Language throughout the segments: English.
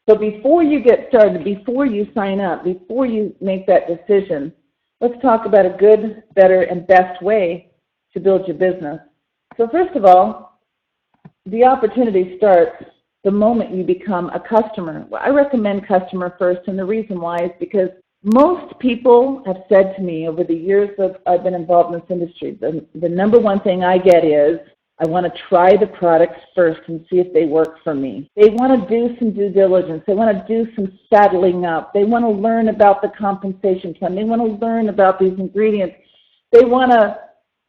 So before you get started, before you sign up, before you make that decision, let's talk about a good, better, and best way to build your business. So first of all, the opportunity starts the moment you become a customer. Well, I recommend customer first, and the reason why is because most people have said to me over the years that I've been involved in this industry, the number one thing I get is, I want to try the products first and see if they work for me. They want to do some due diligence. They want to do some saddling up. They want to learn about the compensation plan. They want to learn about these ingredients. They want to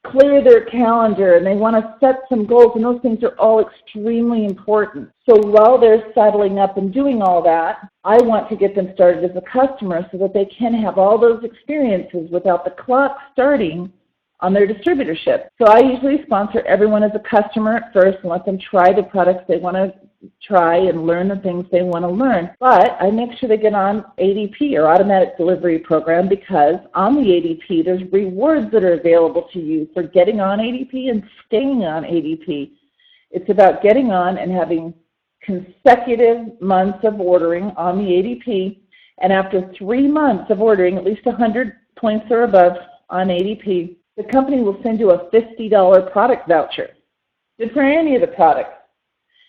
clear their calendar, and they want to set some goals, and those things are all extremely important. So while they're saddling up and doing all that, I want to get them started as a customer so that they can have all those experiences without the clock starting on their distributorship. So I usually sponsor everyone as a customer at first and let them try the products they want to try and learn the things they want to learn. But I make sure they get on ADP, or Automatic Delivery Program, because on the ADP there's rewards that are available to you for getting on ADP and staying on ADP. It's about getting on and having consecutive months of ordering on the ADP, and after 3 months of ordering at least 100 points or above on ADP, the company will send you a $50 product voucher. Good for any of the products.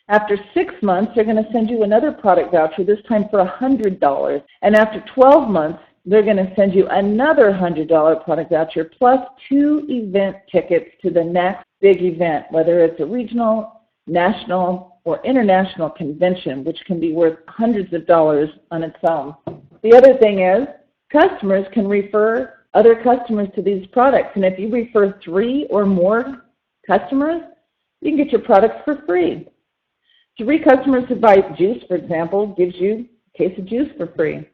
After 6 months, they're going to send you another product voucher, this time for $100. And after 12 months, they're going to send you another $100 product voucher, plus 2 event tickets to the next big event, whether it's a regional, national, or international convention, which can be worth hundreds of dollars on its own. The other thing is, customers can refer other customers to these products, and if you refer 3 or more customers, you can get your products for free. 3 customers who buy juice, for example, gives you a case of juice for free.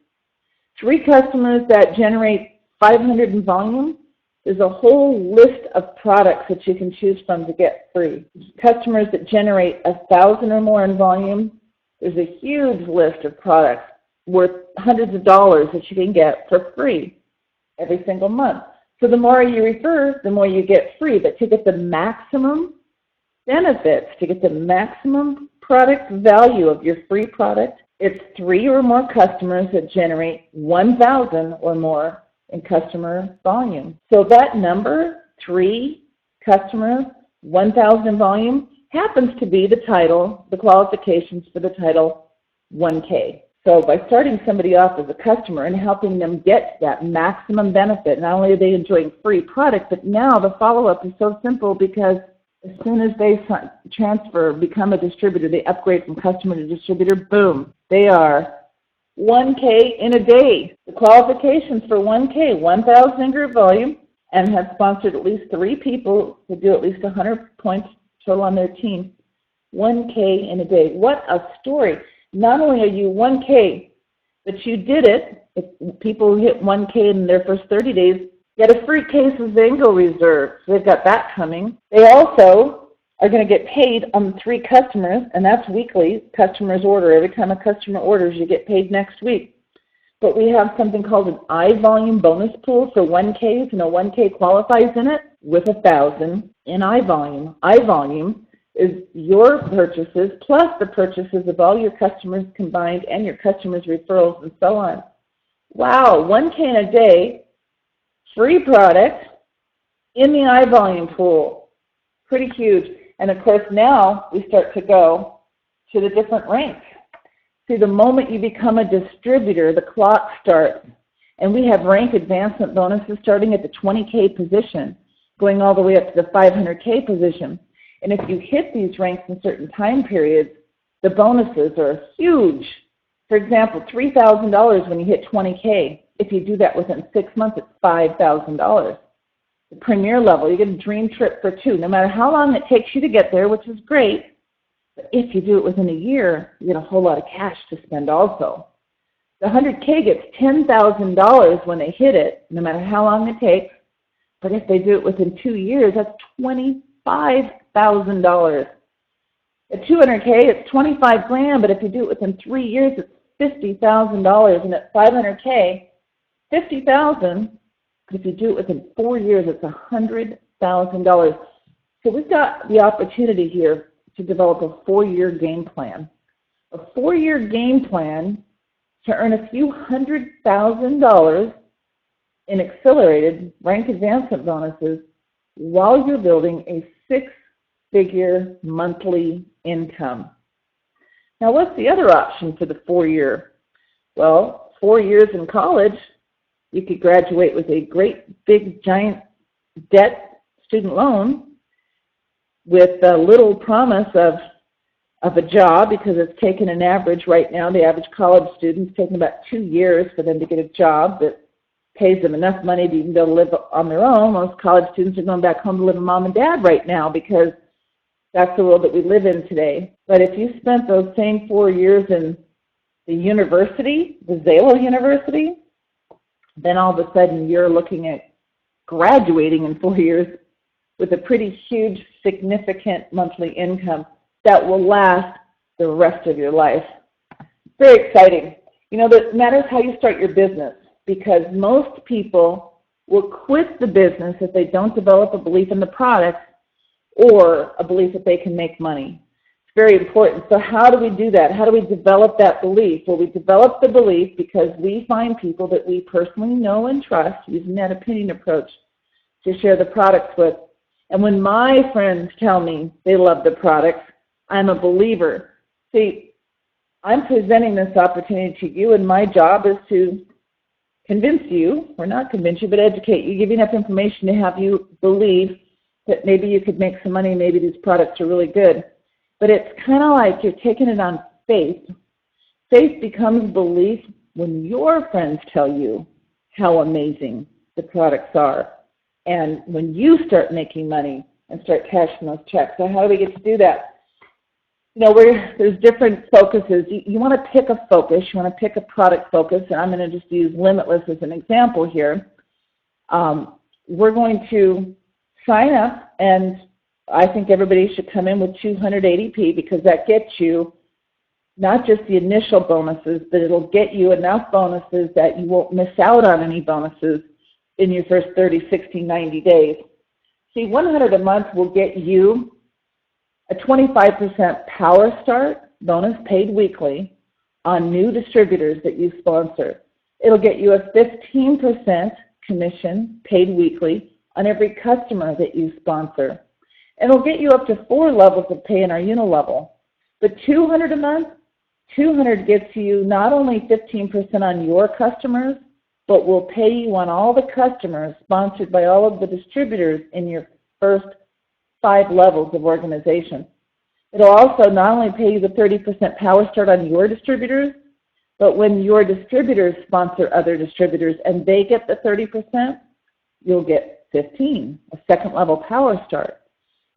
3 customers that generate 500 in volume, there's a whole list of products that you can choose from to get free. Customers that generate 1,000 or more in volume, there's a huge list of products worth hundreds of dollars that you can get for free every single month. So the more you refer, the more you get free. But to get the maximum benefits, to get the maximum product value of your free product, it's 3 or more customers that generate 1,000 or more in customer volume. So that number, 3 customers, 1,000 volume, happens to be the title, the qualifications for the title 1K. So by starting somebody off as a customer and helping them get that maximum benefit, not only are they enjoying free product, but now the follow-up is so simple because as soon as they transfer, become a distributor, they upgrade from customer to distributor, boom, they are 1K in a day. The qualifications for 1K, 1,000 in group volume, and have sponsored at least 3 people to do at least 100 points total on their team. 1K in a day. What a story. Not only are you 1K, but you did it. If people hit 1K in their first 30 days, get a free case of Zango Reserve. So they've got that coming. They also are going to get paid on 3 customers, and that's weekly. Customers order. Every time a customer orders, you get paid next week. But we have something called an I-volume bonus pool for 1Ks, and a 1K qualifies in it with 1,000 in I-volume. I-volume is your purchases plus the purchases of all your customers combined and your customers' referrals and so on. Wow, 1K in a day, free product in the I-volume pool. Pretty huge. And of course now we start to go to the different ranks. See, the moment you become a distributor, the clock starts. And we have rank advancement bonuses starting at the 20K position, going all the way up to the 500K position. And if you hit these ranks in certain time periods, the bonuses are huge. For example, $3,000 when you hit 20K. If you do that within 6 months, it's $5,000. The premier level, you get a dream trip for 2, no matter how long it takes you to get there, which is great. But if you do it within a year, you get a whole lot of cash to spend also. The 100K gets $10,000 when they hit it, no matter how long it takes. But if they do it within 2 years, that's $25,000. At 200K, it's 25 grand, but if you do it within 3 years, it's $50,000. And at 500K, $50,000. If you do it within 4 years, it's $100,000. So we've got the opportunity here to develop a 4-year game plan. a 4-year game plan to earn a few $100,000 in accelerated rank advancement bonuses while you're building a 6-figure monthly income. Now, what's the other option for the 4-year? Well, 4 years in college, you could graduate with a great big giant debt student loan with little promise of a job, because it's taken an average right now, the average college student's taking about 2 years for them to get a job that pays them enough money to even be able to live on their own. Most college students are going back home to live with mom and dad right now because that's the world that we live in today. But if you spent those same 4 years in the university, the XALO University, then all of a sudden you're looking at graduating in 4 years with a pretty huge, significant monthly income that will last the rest of your life. Very exciting. You know, that matters how you start your business, because most people will quit the business if they don't develop a belief in the product or a belief that they can make money. It's very important. So how do we do that? How do we develop that belief? Well, we develop the belief because we find people that we personally know and trust, using that opinion approach, to share the products with. And when my friends tell me they love the products, I'm a believer. See, I'm presenting this opportunity to you, and my job is to convince you, or not convince you, but educate you, give you enough information to have you believe that maybe you could make some money, maybe these products are really good. But it's kind of like you're taking it on faith. Faith becomes belief when your friends tell you how amazing the products are, and when you start making money and start cashing those checks. So how do we get to do that? You know, there's different focuses. You want to pick a focus. You want to pick a product focus, and I'm going to just use Limitless as an example here. We're going to sign up, and I think everybody should come in with 200 ADP, because that gets you not just the initial bonuses, but it'll get you enough bonuses that you won't miss out on any bonuses in your first 30, 60, 90 days. See, 100 a month will get you a 25% power start bonus paid weekly on new distributors that you sponsor. It'll get you a 15% commission paid weekly on every customer that you sponsor. And it'll get you up to 4 levels of pay in our unilevel. But 200 a month, 200 gets you not only 15% on your customers, but will pay you on all the customers sponsored by all of the distributors in your first 5 levels of organization. It'll also not only pay you the 30% power start on your distributors, but when your distributors sponsor other distributors and they get the 30%, you'll get 15, a second level power start.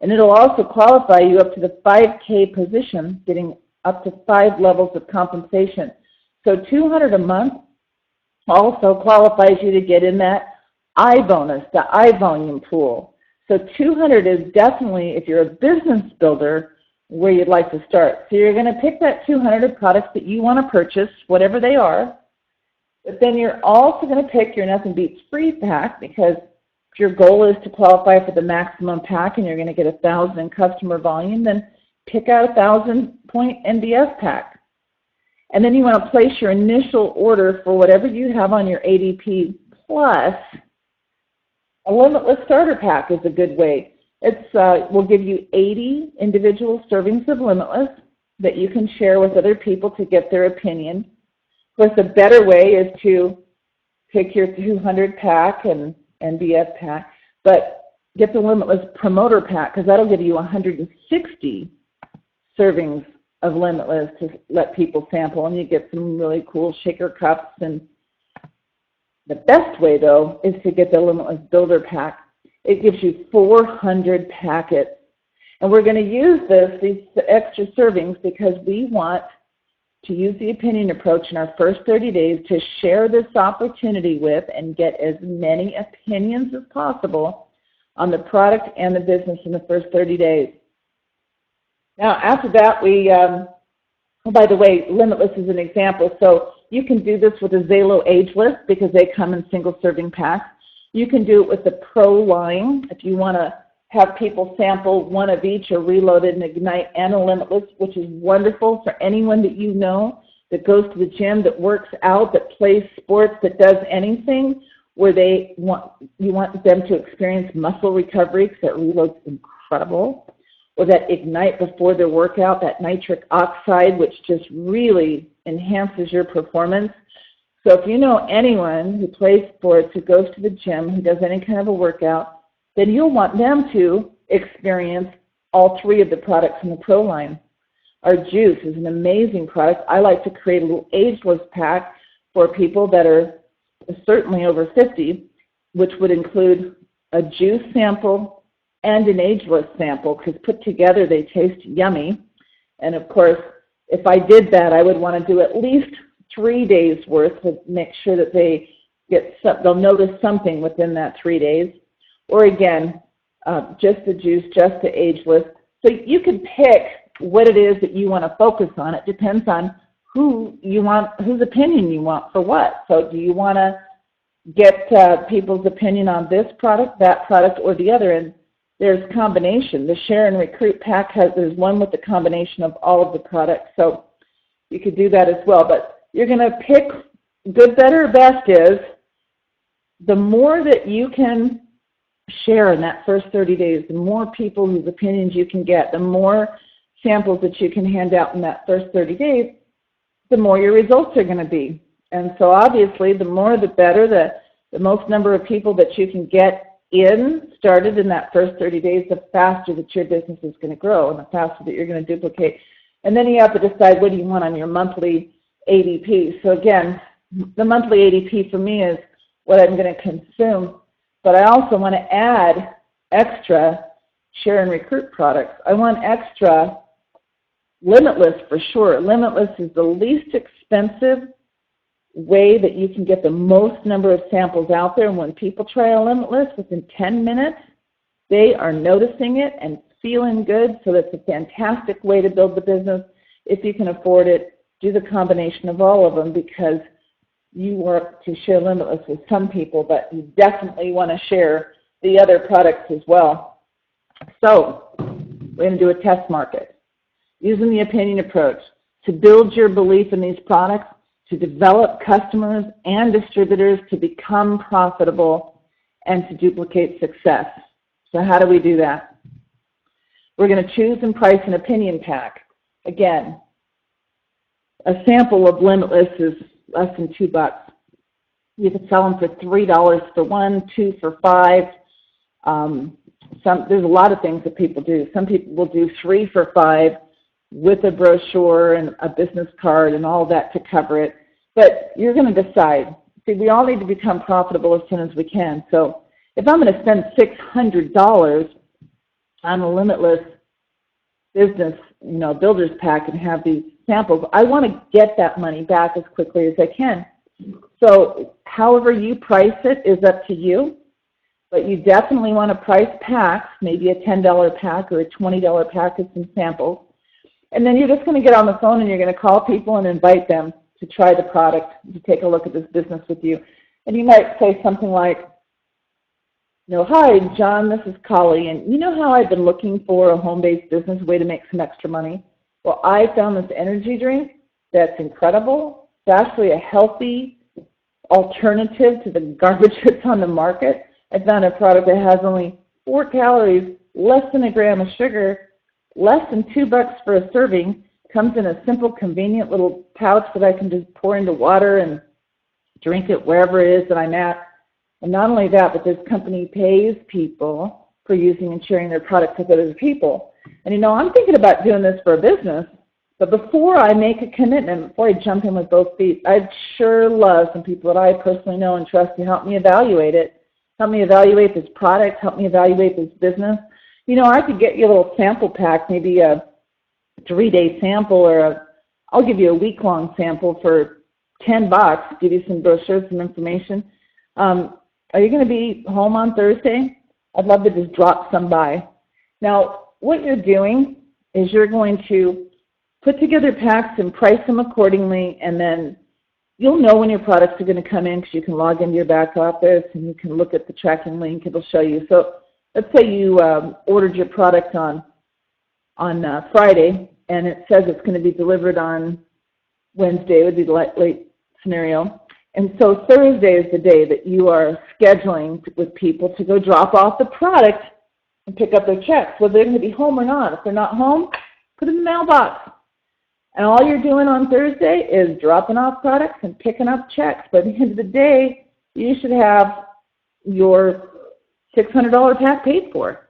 And it'll also qualify you up to the 5K position, getting up to 5 levels of compensation. So 200 a month also qualifies you to get in that I bonus, the I volume pool. So 200 is definitely, if you're a business builder, where you'd like to start. So you're going to pick that 200 of products that you want to purchase, whatever they are, but then you're also going to pick your Nothing Beats Free pack, because if your goal is to qualify for the maximum pack and you're going to get 1,000 in customer volume, then pick out 1,000-point NBS pack. And then you want to place your initial order for whatever you have on your ADP, plus a Limitless Starter Pack is a good way. We'll give you 80 individual servings of Limitless that you can share with other people to get their opinion. Of course, a better way is to pick your 200 pack and NBS pack, but get the Limitless Promoter Pack, because that'll give you 160 servings of Limitless to let people sample, and you get some really cool shaker cups. And the best way, though, is to get the Limitless Builder Pack. It gives you 400 packets. And we're going to use these extra servings, because we want to use the opinion approach in our first 30 days to share this opportunity with and get as many opinions as possible on the product and the business in the first 30 days. Now, after that, by the way, Limitless is an example. So you can do this with a XALO age list, because they come in single serving packs. You can do it with the Pro line if you want to have people sample one of each, a Reloaded, an Ignite, and a Limitless, which is wonderful for anyone that you know that goes to the gym, that works out, that plays sports, that does anything where you want them to experience muscle recovery, because that Reload's incredible. Or that Ignite before their workout, that nitric oxide, which just really enhances your performance. So if you know anyone who plays sports, who goes to the gym, who does any kind of a workout, then you'll want them to experience all three of the products in the Pro line. Our juice is an amazing product. I like to create a little ageless pack for people that are certainly over 50, which would include a juice sample and an ageless sample, because put together they taste yummy. And of course, if I did that, I would want to do at least 3 days worth to make sure that they'll notice something within that 3 days. Or again, just the juice, just the ageless. So you can pick what it is that you want to focus on. It depends on whose opinion you want for what. So do you want to get people's opinion on this product, that product, or the other? And there's combination. The Share and Recruit pack there's one with the combination of all of the products. So you could do that as well. But you're going to pick good, better, best is the more that you can share in that first 30 days, the more people whose opinions you can get, the more samples that you can hand out in that first 30 days, the more your results are going to be. And so obviously the more the better, the most number of people that you can get started in that first 30 days, the faster that your business is going to grow and the faster that you're going to duplicate. And then you have to decide what do you want on your monthly ADP. So again, the monthly ADP for me is what I'm going to consume, but I also want to add extra Share and Recruit products. I want extra Limitless for sure. Limitless is the least expensive way that you can get the most number of samples out there. And when people try a Limitless, within 10 minutes, they are noticing it and feeling good. So that's a fantastic way to build the business. If you can afford it, do the combination of all of them, because you want to share Limitless with some people, but you definitely want to share the other products as well. So we're going to do a test market using the opinion approach to build your belief in these products, to develop customers and distributors to become profitable, and to duplicate success. So how do we do that? We're going to choose and price an opinion pack. Again, a sample of Limitless is less than $2. You could sell them for $3 for one, 2 for $5. There's a lot of things that people do. Some people will do 3 for $5 with a brochure and a business card and all that to cover it. But you're going to decide. See, we all need to become profitable as soon as we can. So if I'm going to spend $600 on a Limitless business, builder's pack and have these samples, I want to get that money back as quickly as I can. So however you price it is up to you, but you definitely want to price packs, maybe a $10 pack or a $20 pack of some samples. And then you're just going to get on the phone and you're going to call people and invite them to try the product, to take a look at this business with you. And you might say something like, hi, John, this is Colli, and you know how I've been looking for a home-based business, way to make some extra money? Well, I found this energy drink that's incredible. It's actually a healthy alternative to the garbage that's on the market. I found a product that has only 4 calories, less than a gram of sugar, less than $2 for a serving, comes in a simple, convenient little pouch that I can just pour into water and drink it wherever it is that I'm at. And not only that, but this company pays people for using and sharing their products with other people. And I'm thinking about doing this for a business, but before I make a commitment, before I jump in with both feet, I'd sure love some people that I personally know and trust to help me evaluate it, help me evaluate this product, help me evaluate this business. I could get you a little sample pack, maybe a 3-day sample, or I'll give you a week-long sample for $10, give you some brochures, some information. Are you going to be home on Thursday? I'd love to just drop some by. Now, what you're doing is you're going to put together packs and price them accordingly, and then you'll know when your products are going to come in because you can log into your back office and you can look at the tracking link. It'll show you. So let's say you ordered your product on Friday, and it says it's going to be delivered on Wednesday, would be the late scenario. And so Thursday is the day that you are scheduling with people to go drop off the product and pick up their checks, whether they're going to be home or not. If they're not home, put it in the mailbox. And all you're doing on Thursday is dropping off products and picking up checks. By the end of the day, you should have your $600 pack paid for.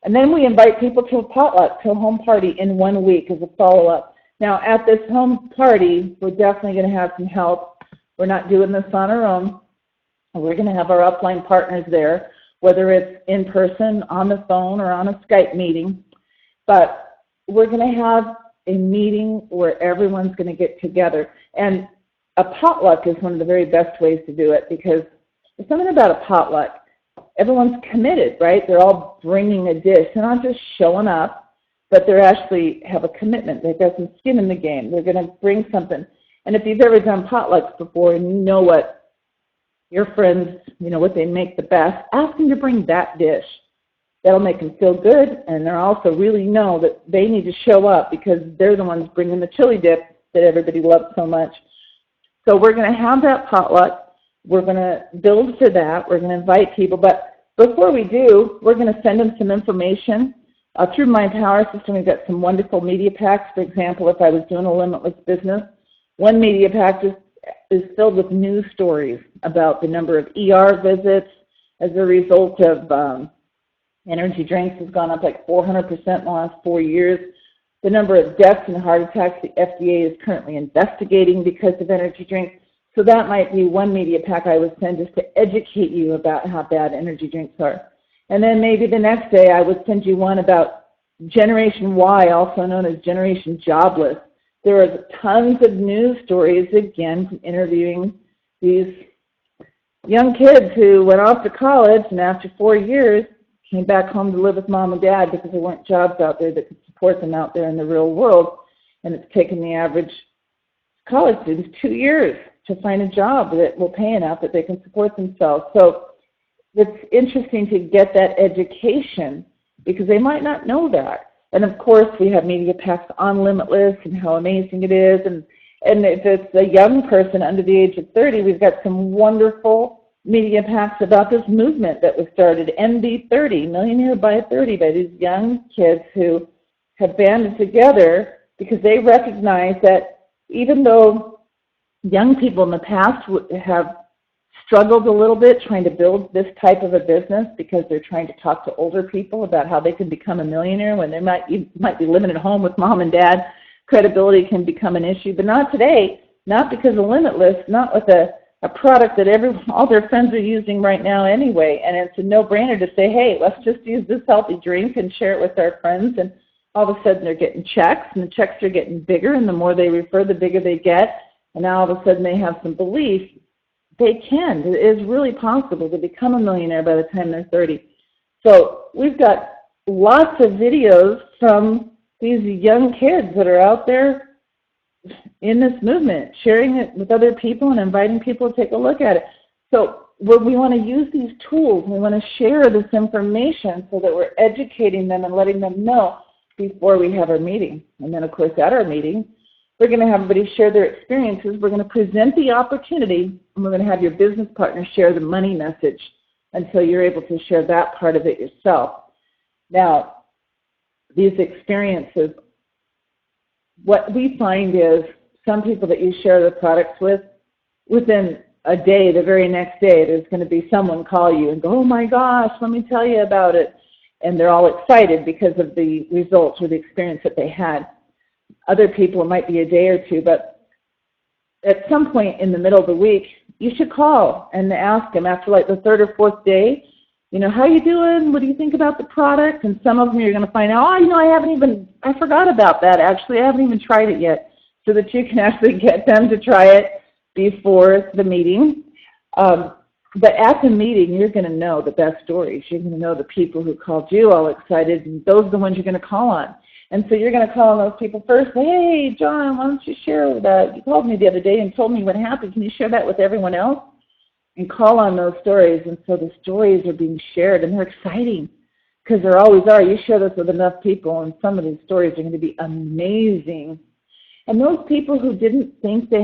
And then we invite people to a potluck, to a home party in 1 week as a follow-up. Now, at this home party, we're definitely going to have some help. We're not doing this on our own. We're going to have our upline partners there, whether it's in person, on the phone, or on a Skype meeting. But we're going to have a meeting where everyone's going to get together. And a potluck is one of the very best ways to do it, because there's something about a potluck. Everyone's committed, right? They're all bringing a dish. They're not just showing up, but they actually have a commitment. They've got some skin in the game. They're going to bring something. And if you've ever done potlucks before and you know what your friends, what they make the best, ask them to bring that dish. That'll make them feel good, and they'll also really know that they need to show up because they're the ones bringing the chili dip that everybody loves so much. So we're going to have that potluck. We're going to build for that. We're going to invite people. But before we do, we're going to send them some information. Through my Power System, we've got some wonderful media packs. For example, if I was doing a limitless business, one media pack is filled with news stories about the number of ER visits as a result of energy drinks has gone up like 400% in the last 4 years. The number of deaths and heart attacks the FDA is currently investigating because of energy drinks. So that might be one media pack I would send just to educate you about how bad energy drinks are. And then maybe the next day I would send you one about Generation Y, also known as Generation Jobless. There are tons of news stories, again, from interviewing these young kids who went off to college and after 4 years came back home to live with mom and dad because there weren't jobs out there that could support them out there in the real world. And it's taken the average college student 2 years to find a job that will pay enough that they can support themselves. So it's interesting to get that education because they might not know that. And of course, we have media packs on Limitless and how amazing it is. And if it's a young person under the age of 30, we've got some wonderful media packs about this movement that was started, MB30, Millionaire by 30, by these young kids who have banded together because they recognize that even though young people in the past have struggled a little bit trying to build this type of a business because they're trying to talk to older people about how they can become a millionaire when they might be living at home with mom and dad. Credibility can become an issue, but not today, not because of Limitless, not with a product that all their friends are using right now anyway. And it's a no-brainer to say, hey, let's just use this healthy drink and share it with our friends. And all of a sudden they're getting checks, and the checks are getting bigger, and the more they refer, the bigger they get. And now all of a sudden they have some belief. They can. It is really possible to become a millionaire by the time they're 30. So we've got lots of videos from these young kids that are out there in this movement, sharing it with other people and inviting people to take a look at it. So we want to use these tools, and we want to share this information so that we're educating them and letting them know before we have our meeting. And then, of course, at our meeting, we're going to have everybody share their experiences. We're going to present the opportunity, and we're going to have your business partner share the money message until you're able to share that part of it yourself. Now, these experiences, what we find is some people that you share the products with, within a day, the very next day, there's going to be someone call you and go, oh my gosh, let me tell you about it. And they're all excited because of the results or the experience that they had. Other people, it might be a day or two, but at some point in the middle of the week, you should call and ask them after like the third or fourth day, how you doing? What do you think about the product? And some of them you're going to find out, I forgot about that actually. I haven't even tried it yet, so that you can actually get them to try it before the meeting. But at the meeting, you're going to know the best stories. You're going to know the people who called you all excited, and those are the ones you're going to call on. And so you're going to call on those people first. Hey, John, why don't you share that? You called me the other day and told me what happened. Can you share that with everyone else? And call on those stories. And so the stories are being shared, and they're exciting. because there always are. You share this with enough people, and some of these stories are going to be amazing. And those people who didn't think they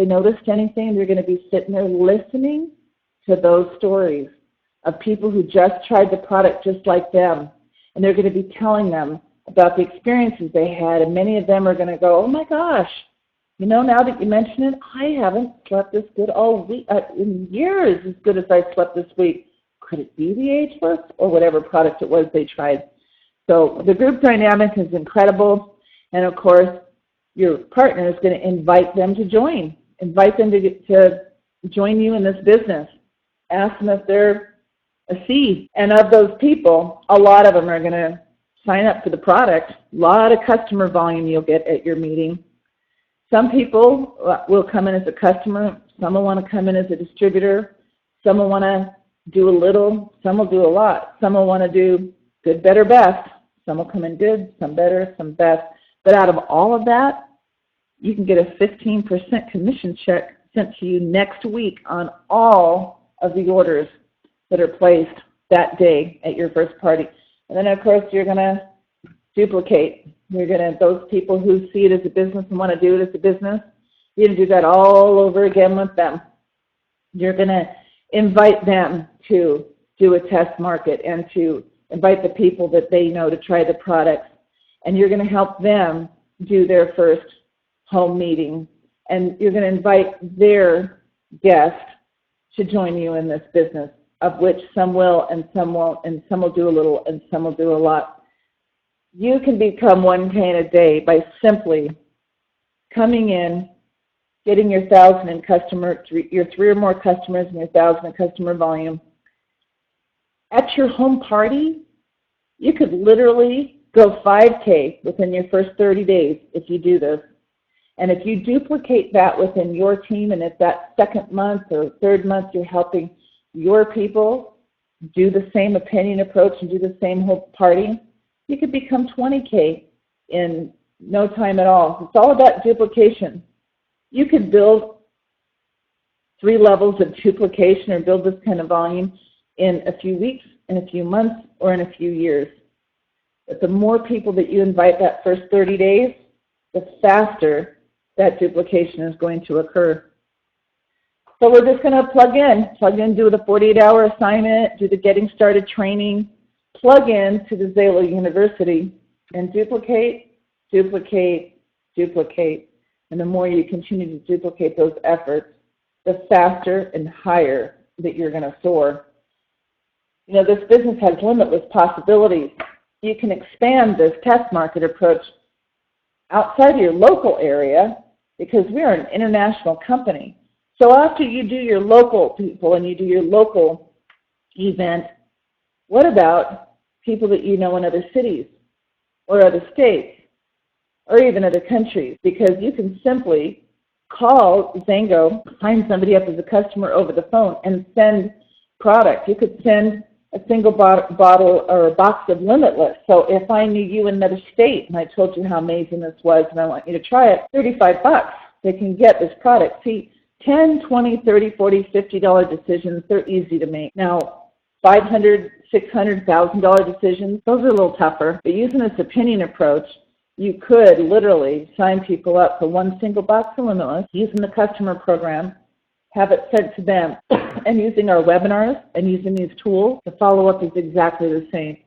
noticed anything, they're going to be sitting there listening to those stories of people who just tried the product just like them. And they're going to be telling them about the experiences they had. And many of them are going to go, oh my gosh, now that you mention it, I haven't slept this good all week, in years as good as I slept this week. Could it be the Ageless or whatever product it was they tried? So the group dynamic is incredible. And of course, your partner is going to invite them to join. Invite them to join you in this business. Ask them if they're a C. And of those people, a lot of them are going to sign up for the product. A lot of customer volume you'll get at your meeting. Some people will come in as a customer. Some will want to come in as a distributor. Some will want to do a little. Some will do a lot. Some will want to do good, better, best. Some will come in good, some better, some best. But out of all of that, you can get a 15% commission check sent to you next week on all of the orders that are placed that day at your first party. And then, of course, you're going to duplicate. Those people who see it as a business and want to do it as a business, you're going to do that all over again with them. You're going to invite them to do a test market and to invite the people that they know to try the products. And you're going to help them do their first home meeting. And you're going to invite their guests to join you in this business, of which some will and some won't, and some will do a little and some will do a lot. You can become 1K in a day by simply coming in, getting your 1,000 in your 3 or more customers and your 1,000 in customer volume. At your home party, you could literally go 5K within your first 30 days if you do this. And if you duplicate that within your team, and if that second month or third month you're helping your people do the same opinion approach and do the same whole party, you could become 20K in no time at all. It's all about duplication. You could build 3 levels of duplication or build this kind of volume in a few weeks, in a few months, or in a few years. But the more people that you invite that first 30 days, the faster that duplication is going to occur. So we're just going to plug in, do the 48-hour assignment, do the getting started training, plug in to the XALO University, and duplicate, duplicate, duplicate. And the more you continue to duplicate those efforts, the faster and higher that you're going to soar. This business has limitless possibilities. You can expand this test market approach outside of your local area because we are an international company. So after you do your local people and you do your local event, what about people that you know in other cities or other states or even other countries? Because you can simply call Zango, sign somebody up as a customer over the phone, and send product. You could send a single bottle or a box of Limitless. So if I knew you in another state and I told you how amazing this was and I want you to try it, $35, they can get this product. See, $10, $20, $30, $40, $50 decisions, they're easy to make. Now, $500, $600, $1,000 decisions, those are a little tougher. But using this opinion approach, you could literally sign people up for 1 single box of Limitless, using the customer program, have it sent to them, and using our webinars and using these tools, the follow-up is exactly the same.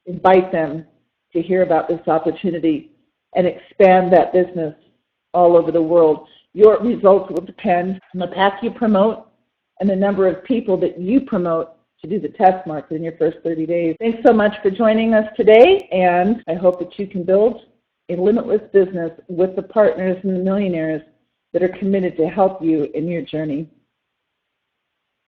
Invite them to hear about this opportunity and expand that business all over the world. Your results will depend on the path you promote and the number of people that you promote to do the test market in your first 30 days. Thanks so much for joining us today, and I hope that you can build a limitless business with the partners and the millionaires that are committed to help you in your journey.